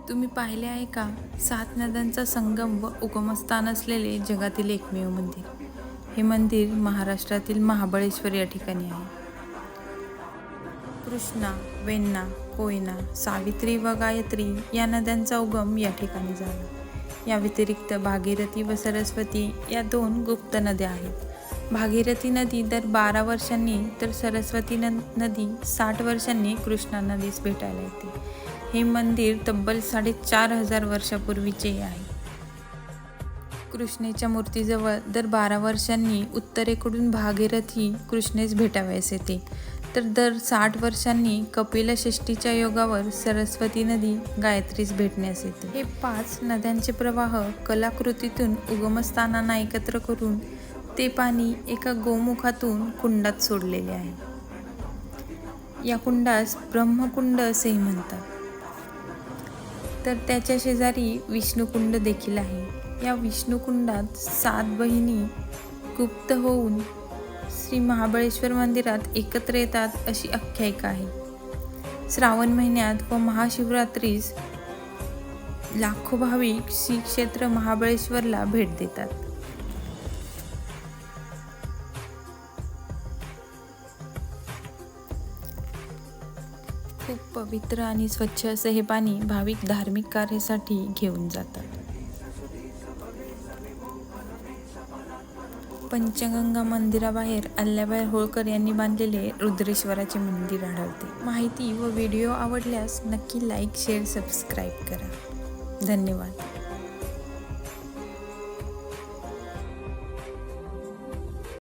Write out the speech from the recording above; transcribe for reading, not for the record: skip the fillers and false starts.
तुम्ही पाहिले आहे का? 7 नद्यांचा संगम व उगमस्थान असलेले जगातील एकमेव मंदिर. हे मंदिर महाराष्ट्रातील महाबळेश्वर या ठिकाणी आहे. कृष्णा, वेण्णा, कोयना, सावित्री व गायत्री या नद्यांचा उगम या ठिकाणी झाला. या व्यतिरिक्त भागीरथी व सरस्वती या 2 गुप्त नद्या आहेत. भागीरथी नदी दर 12 वर्षांनी तर सरस्वती नदी 60 वर्षांनी कृष्णा नदीस भेटायला येते. हे मंदिर तब्बल 4,500 वर्षापूर्वीचे आहे. कृष्णेच्या मूर्तीजवळ दर 12 वर्षांनी उत्तरेकडून भागीरथी कृष्णेस भेटावयास येते, तर दर 60 वर्षांनी कपिलषष्ठीच्या योगावर सरस्वती नदी गायत्रीस भेटण्यास येते. हे 5 नद्यांचे प्रवाह कलाकृतीतून उगमस्थानांना एकत्र करून ते पाणी एका गोमुखातून कुंडात सोडलेले आहे. या कुंडास ब्रह्मकुंड असेही म्हणतात. तर त्याच्या शेजारी विष्णुकुंड देखील आहे. या विष्णुकुंडात 7 बहिणी गुप्त होऊन श्री महाबळेश्वर मंदिरात एकत्र येतात अशी आख्यायिका आहे. श्रावण महिन्यात व महाशिवरात्रीस लाखो भाविक श्री क्षेत्र महाबळेश्वरला भेट देतात. खूप पवित्र आणि स्वच्छ असे हे पाणी भाविक धार्मिक कार्यासाठी घेऊन जातात. पंचगंगा मंदिराबाहेर अल्लाबाई होळकर यांनी बांधलेले रुद्रेश्वराचे मंदिर आढळते. माहिती व व्हिडिओ आवडल्यास नक्की लाईक, शेअर, सबस्क्राईब करा. धन्यवाद.